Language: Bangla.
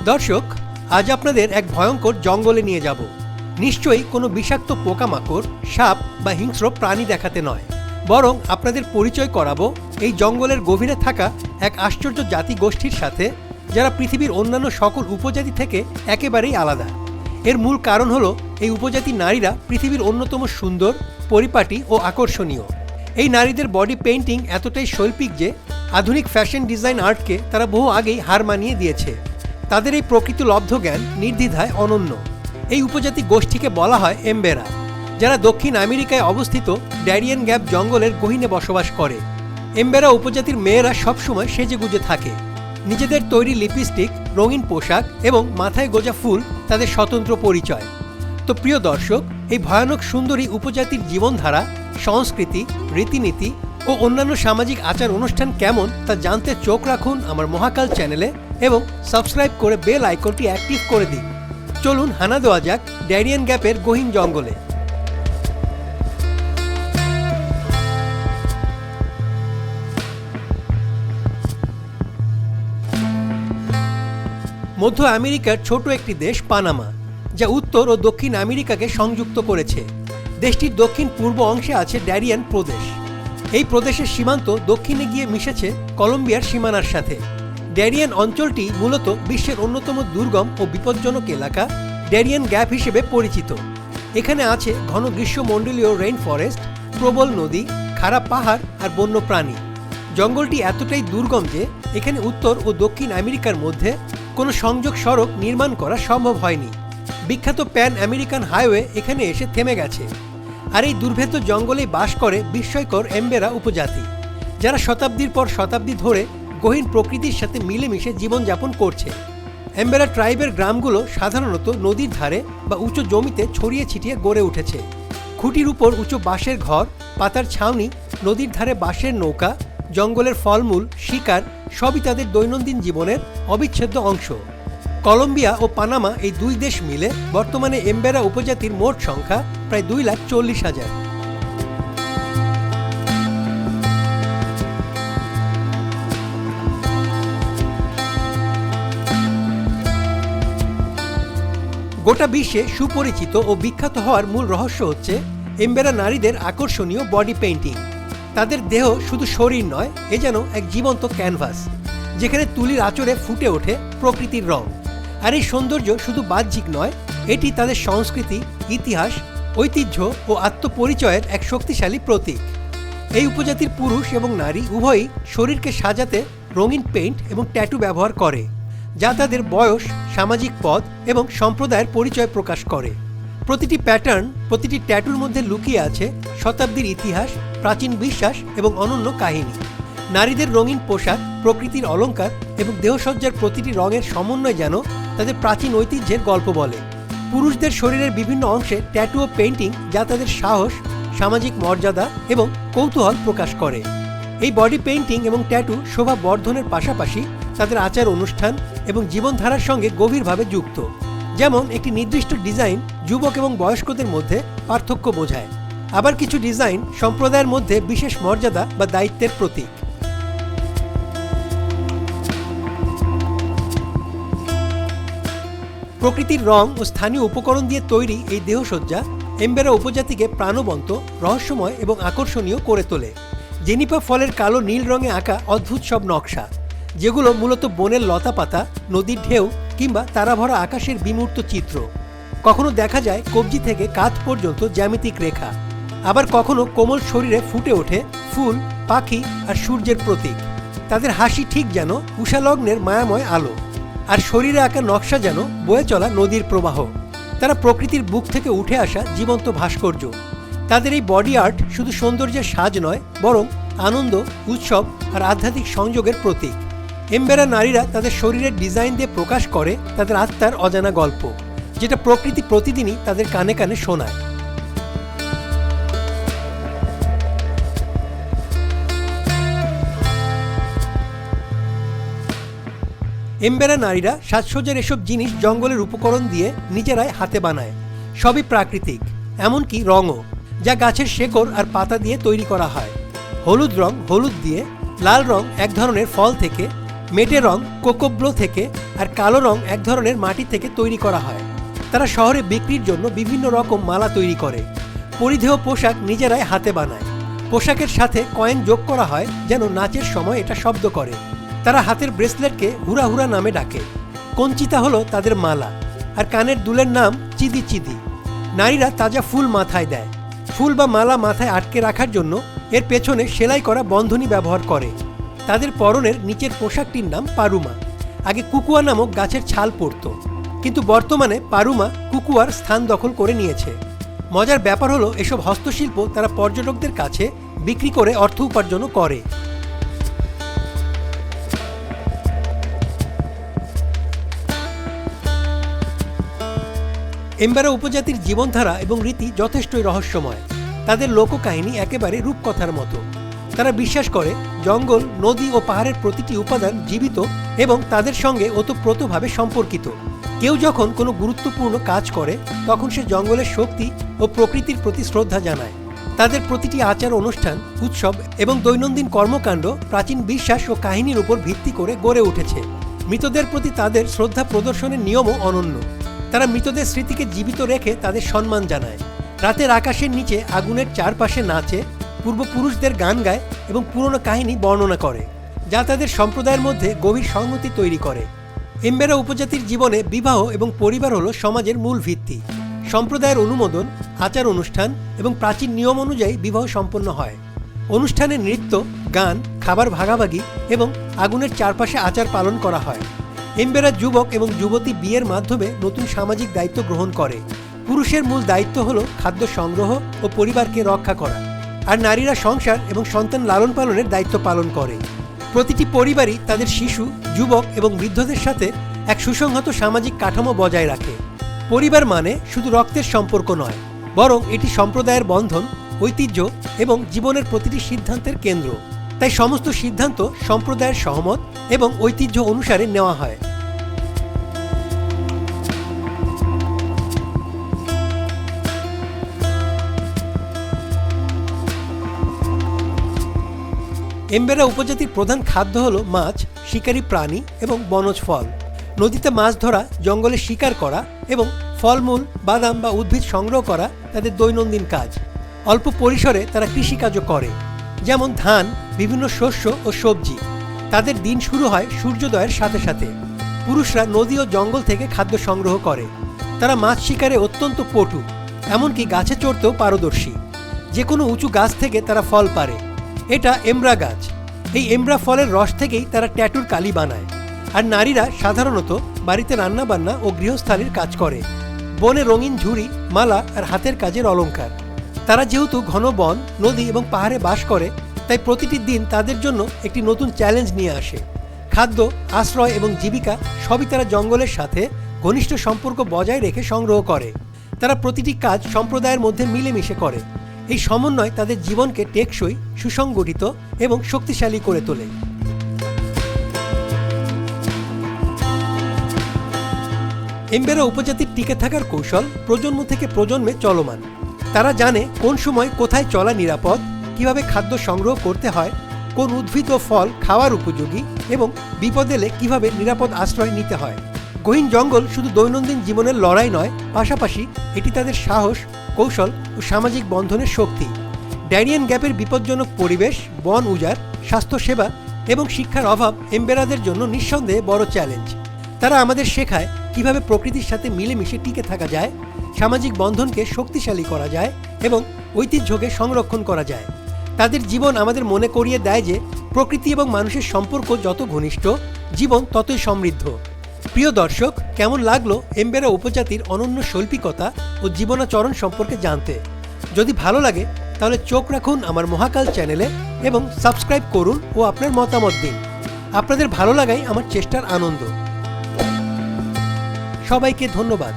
দর্শক, আজ আপনাদের এক ভয়ঙ্কর জঙ্গলে নিয়ে যাব। নিশ্চয়ই কোনো বিষাক্ত পোকামাকড়, সাপ বা হিংস্র প্রাণী দেখাতে নয়, বরং আপনাদের পরিচয় করাবো এই জঙ্গলের গভীরে থাকা এক আশ্চর্য জাতিগোষ্ঠীর সাথে, যারা পৃথিবীর অন্যান্য সকল উপজাতি থেকে একেবারেই আলাদা। এর মূল কারণ হলো এই উপজাতির নারীরা পৃথিবীর অন্যতম সুন্দর, পরিপাটি ও আকর্ষণীয়। এই নারীদের বডি পেইন্টিং এতটাই শৈল্পিক যে আধুনিক ফ্যাশন ডিজাইন আর্টকে তারা বহু আগেই হার মানিয়ে দিয়েছে। তাদের এই প্রকৃতিলব্ধ জ্ঞান নির্দ্বিধায় অনন্য। এই উপজাতি গোষ্ঠীকে বলা হয় এমবেরা, যারা দক্ষিণ আমেরিকায় অবস্থিত ড্যারিয়েন গ্যাপ জঙ্গলের গহীনে বসবাস করে। এমবেরা উপজাতির মেয়েরা সবসময় সেজেগুজে থাকে। নিজেদের তৈরি লিপস্টিক, রঙিন পোশাক এবং মাথায় গোজা ফুল তাদের স্বতন্ত্র পরিচয়। তো প্রিয় দর্শক, এই ভয়ানক সুন্দরী উপজাতির জীবনধারা, সংস্কৃতি, রীতিনীতি ও অন্যান্য সামাজিক আচার অনুষ্ঠান কেমন তা জানতে চোখ রাখুন আমার মহাকাল চ্যানেলে এবং সাবস্ক্রাইব করে বেল আইকনটি অ্যাক্টিভ করে দিন। চলুন হানা দেওয়া যাক ড্যারিয়েন গ্যাপের গহীন জঙ্গলে। মধ্য আমেরিকার ছোট একটি দেশ পানামা, যা উত্তর ও দক্ষিণ আমেরিকাকে সংযুক্ত করেছে। দেশটির দক্ষিণ পূর্ব অংশে আছে ড্যারিয়েন প্রদেশ। এই প্রদেশের সীমান্ত দক্ষিণে গিয়ে মিশেছে কলম্বিয়ার সীমানার সাথে। ড্যারিয়েন অঞ্চলটি মূলত বিশ্বের অন্যতম দুর্গম ও বিপজ্জনক এলাকা ড্যারিয়েন গ্যাপ হিসেবে পরিচিত। এখানে আছে ঘন গ্রীষ্মমণ্ডলীয় রেইন ফরেস্ট, প্রবল নদী, খাড়া পাহাড় আর বন্য প্রাণী। জঙ্গলটি এতটাই দুর্গম যে এখানে উত্তর ও দক্ষিণ আমেরিকার মধ্যে কোনো সংযোগ সড়ক নির্মাণ করা সম্ভব হয়নি। বিখ্যাত প্যান আমেরিকান হাইওয়ে এখানে এসে থেমে গেছে। আর এই দুর্ভেদ্য জঙ্গলেই বাস করে বিস্ময়কর এমবেরা উপজাতি, যারা শতাব্দীর পর শতাব্দী ধরে গহীন প্রকৃতির সাথে মিলেমিশে জীবনযাপন করছে। এমবেরা ট্রাইবের গ্রামগুলো সাধারণত নদীর ধারে বা উঁচু জমিতে ছড়িয়ে ছিটিয়ে গড়ে উঠেছে। খুঁটির উপর উঁচু বাঁশের ঘর, পাতার ছাউনি, নদীর ধারে বাঁশের নৌকা, জঙ্গলের ফলমূল, শিকার সবই তাদের দৈনন্দিন জীবনের অবিচ্ছেদ্য অংশ। কলম্বিয়া ও পানামা এই দুই দেশ মিলে বর্তমানে এমবেরা উপজাতির মোট সংখ্যা প্রায় 2,40,000। গোটা বিশ্বে সুপরিচিত ও বিখ্যাত হওয়ার মূল রহস্য হচ্ছে এমবেরা নারীদের আকর্ষণীয় বডি পেইন্টিং। তাদের দেহ শুধু শরীর নয়, এ যেন এক জীবন্ত ক্যানভাস, যেখানে তুলির আঁচড়ে ফুটে ওঠে প্রকৃতির রং। আর এই সৌন্দর্য শুধু বাহ্যিক নয়, এটি তাদের সংস্কৃতি, ইতিহাস, ঐতিহ্য ও আত্মপরিচয়ের এক শক্তিশালী প্রতীক। এই উপজাতির পুরুষ এবং নারী উভয়ই শরীরকে সাজাতে রঙিন পেইন্ট এবং ট্যাটু ব্যবহার করে, যা তাদের বয়স, সামাজিক পদ এবং সম্প্রদায়ের পরিচয় প্রকাশ করে। প্রতিটি প্যাটার্ন, প্রতিটি ট্যাটুর মধ্যে লুকিয়ে আছে শতাব্দীর ইতিহাস, প্রাচীন বিশ্বাস এবং অনন্য কাহিনী। নারীদের রঙিন পোশাক, প্রকৃতির অলংকার এবং দেহসজ্জার প্রতিটি রঙের সমন্বয় যেন তাদের প্রাচীন ঐতিহ্যের গল্প বলে। পুরুষদের শরীরের বিভিন্ন অংশে ট্যাটু ও পেইন্টিং, যা তাদের সাহস, সামাজিক মর্যাদা এবং কৌতূহল প্রকাশ করে। এই বডি পেইন্টিং এবং ট্যাটু শোভা বর্ধনের পাশাপাশি তাদের আচার অনুষ্ঠান এবং জীবনধারার সঙ্গে গভীরভাবে যুক্ত। যেমন একটি নির্দিষ্ট ডিজাইন যুবক এবং বয়স্কদের মধ্যে পার্থক্য বোঝায়, আবার কিছু ডিজাইন সম্প্রদায়ের মধ্যে বিশেষ মর্যাদা বা দায়িত্বের প্রতীক। প্রকৃতির রং ও স্থানীয় উপকরণ দিয়ে তৈরি এই দেহসজ্জা এমবেরা উপজাতিকে প্রাণবন্ত, রহস্যময় এবং আকর্ষণীয় করে তোলে। জেনিপা ফলের কালো নীল রঙে আঁকা অদ্ভুত সব নকশা, যেগুলো মূলত বনের লতাপাতা, নদীর ঢেউ কিংবা তারাভরা আকাশের বিমূর্ত চিত্র। কখনো দেখা যায় কবজি থেকে কাঁধ পর্যন্ত জ্যামিতিক রেখা, আবার কখনো কোমল শরীরে ফুটে ওঠে ফুল, পাখি আর সূর্যের প্রতীক। তাদের হাসি ঠিক যেন উষালগ্নের মায়াময় আলো, আর শরীরে আঁকা নকশা যেন বয়ে চলা নদীর প্রবাহ। তারা প্রকৃতির বুক থেকে উঠে আসা জীবন্ত ভাস্কর্য। তাদের এই বডি আর্ট শুধু সৌন্দর্যের সাজ নয়, বরং আনন্দ, উৎসব আর আধ্যাত্মিক সংযোগের প্রতীক। এমবেরা নারীরা তাদের শরীরের ডিজাইন দিয়ে প্রকাশ করে তাদের আত্মার অজানা গল্প, যেটা প্রকৃতি প্রতিদিনই তাদের কানে কানে শোনায়। এমবেরা নারীরা সাজসজ্জার এসব জিনিস জঙ্গলের উপকরণ দিয়ে নিজেরাই হাতে বানায়। সবই প্রাকৃতিক, এমনকি রঙও, যা গাছের শেকড় আর পাতা দিয়ে তৈরি করা হয়। হলুদ রং হলুদ দিয়ে, লাল রং এক ধরনের ফল থেকে, মেটে রং কোকোব্লো থেকে আর কালো রং এক ধরনের মাটি থেকে তৈরি করা হয়। তারা শহরে বিক্রির জন্য বিভিন্ন রকম মালা তৈরি করে। পরিধেয় পোশাক নিজেরাই হাতে বানায়। পোশাকের সাথে কয়েন যোগ করা হয় যেন নাচের সময় এটা শব্দ করে। তারা হাতের ব্রেসলেটকে হুরা হুরা নামে ডাকে। কঞ্চিতা হলো তাদের মালা, আর কানের দুলের নাম চিদি চিদি। নারীরা তাজা ফুল মাথায় দেয়। ফুল বা মালা মাথায় আটকে রাখার জন্য এর পেছনে সেলাই করা বন্ধনী ব্যবহার করে। তাদের পরনের নিচের পোশাকটির নাম পারুমা। আগে কুকুয়া নামক গাছের ছাল পরত, কিন্তু বর্তমানে পারুমা কুকুয়ার স্থান দখল করে নিয়েছে। মজার ব্যাপার হলো এসব হস্তশিল্প তারা পর্যটকদের কাছে বিক্রি করে অর্থ উপার্জনও করে। এমবেরা উপজাতির জীবনধারা এবং রীতি যথেষ্টই রহস্যময়। তাদের লোককাহিনী একেবারে রূপকথার মতো। তারা বিশ্বাস করে জঙ্গল, নদী ও পাহাড়ের প্রতিটি উপাদান জীবিত এবং তাদের সঙ্গে ওতপ্রোতভাবে সম্পর্কিত। কেউ যখন কোনো গুরুত্বপূর্ণ কাজ করে তখন সে জঙ্গলের শক্তি ও প্রকৃতির প্রতি শ্রদ্ধা জানায়। তাদের প্রতিটি আচার অনুষ্ঠান, উৎসব এবং দৈনন্দিন কর্মকাণ্ড প্রাচীন বিশ্বাস ও কাহিনীর উপর ভিত্তি করে গড়ে উঠেছে। মৃতদের প্রতি তাদের শ্রদ্ধা প্রদর্শনের নিয়মও অনন্য। তারা মৃতদের স্মৃতিকে জীবিত রেখে তাদের সম্মান জানায়। রাতের আকাশের নিচে আগুনের চারপাশে নাচে, পূর্বপুরুষদের গান গায় এবং পুরনো কাহিনী বর্ণনা করে, যা তাদের সম্প্রদায়ের মধ্যে গভীর সংহতি তৈরি করে। এমবেরা উপজাতির জীবনে বিবাহ এবং পরিবার হলো সমাজের মূল ভিত্তি। সম্প্রদায়ের অনুমোদন, আচার অনুষ্ঠান এবং প্রাচীন নিয়ম অনুযায়ী বিবাহ সম্পন্ন হয়। অনুষ্ঠানে নৃত্য, গান, খাবার ভাগাভাগি এবং আগুনের চারপাশে আচার পালন করা হয়। এমবেরা যুবক এবং যুবতী বিয়ের মাধ্যমে নতুন সামাজিক দায়িত্ব গ্রহণ করে। পুরুষের মূল দায়িত্ব হলো খাদ্য সংগ্রহ ও পরিবারকে রক্ষা করা, আর নারীরা সংসার এবং সন্তান লালন পালনের দায়িত্ব পালন করে। প্রতিটি পরিবারই তাদের শিশু, যুবক এবং বৃদ্ধদের সাথে এক সুসংহত সামাজিক কাঠামো বজায় রাখে। পরিবার মানে শুধু রক্তের সম্পর্ক নয়, বরং এটি সম্প্রদায়ের বন্ধন, ঐতিহ্য এবং জীবনের প্রতিটি সিদ্ধান্তের কেন্দ্র। তাই সমস্ত সিদ্ধান্ত সম্প্রদায়ের সহমত এবং ঐতিহ্য অনুসারে নেওয়া হয়। এমবেরা উপজাতির প্রধান খাদ্য হলো মাছ, শিকারী প্রাণী এবং বনজ ফল। নদীতে মাছ ধরা, জঙ্গলে শিকার করা এবং ফলমূল, বাদাম বা উদ্ভিদ সংগ্রহ করা তাদের দৈনন্দিন কাজ। অল্প পরিসরে তারা কৃষিকাজও করে, যেমন ধান, বিভিন্ন শস্য ও সবজি। তাদের দিন শুরু হয় সূর্যোদয়ের সাথে সাথে। পুরুষরা নদী ও জঙ্গল থেকে খাদ্য সংগ্রহ করে। তারা মাছ শিকারে অত্যন্ত পটু, এমনকি গাছে চড়তেও পারদর্শী। যে কোনো উঁচু গাছ থেকে তারা ফল পারে। এটা এমরা গাছ। এই এমরা ফলের রস থেকেই তারা ট্যাটুর কালি বানায়। আর নারীরা সাধারণত বাড়িতে রান্নাবান্না ও গৃহস্থালির কাজ করে। বনে রঙিন ঝুড়ি, মালা আর হাতের কাজের অলংকার। তারা যেহেতু ঘন বন, নদী এবং পাহাড়ে বাস করে, তাই প্রতিটি দিন তাদের জন্য একটি নতুন চ্যালেঞ্জ নিয়ে আসে। খাদ্য, আশ্রয় এবং জীবিকা সবই তারা জঙ্গলের সাথে ঘনিষ্ঠ সম্পর্ক বজায় রেখে সংগ্রহ করে। তারা প্রতিটি কাজ সম্প্রদায়ের মধ্যে মিলেমিশে করে। এই সমন্বয় তাদের জীবনকে টেকসই, সুসংগঠিত এবং শক্তিশালী করে তোলে। এমবেরা উপজাতির টিকে থাকার কৌশল প্রজন্ম থেকে প্রজন্মে চলমান। তারা জানে কোন সময় কোথায় চলা নিরাপদ, কিভাবে খাদ্য সংগ্রহ করতে হয়, কোন উদ্ভিদ ও ফল খাওয়ার উপযোগী এবং বিপদ এলে কিভাবে নিরাপদ আশ্রয় নিতে হয়। গহীন জঙ্গল শুধু দৈনন্দিন জীবনের লড়াই নয়, পাশাপাশি এটি তাদের সাহস, কৌশল ও সামাজিক বন্ধনের শক্তি। ডাইরিয়ান গ্যাপের বিপজ্জনক পরিবেশ, বন উজাড়, স্বাস্থ্যসেবা এবং শিক্ষার অভাব এমবেরাদের জন্য নিঃসন্দেহে বড় চ্যালেঞ্জ। তারা আমাদের শেখায় কিভাবে প্রকৃতির সাথে মিলেমিশে টিকে থাকা যায়, সামাজিক বন্ধনকে শক্তিশালী করা যায় এবং ঐতিহ্যকে সংরক্ষণ করা যায়। তাদের জীবন আমাদের মনে করিয়ে দেয় যে প্রকৃতি এবং মানুষের সম্পর্ক যত ঘনিষ্ঠ, জীবন ততই সমৃদ্ধ। প্রিয় দর্শক, কেমন লাগলো এমবেরা উপজাতির অনন্য শৈল্পিকতা ও জীবনাচরণ সম্পর্কে জানতে? যদি ভালো লাগে তাহলে চোখ রাখুন আমার মহাকাল চ্যানেলে এবং সাবস্ক্রাইব করুন ও আপনার মতামত দিন। আপনাদের ভালো লাগাই আমার চেষ্টার আনন্দ। সবাইকে ধন্যবাদ।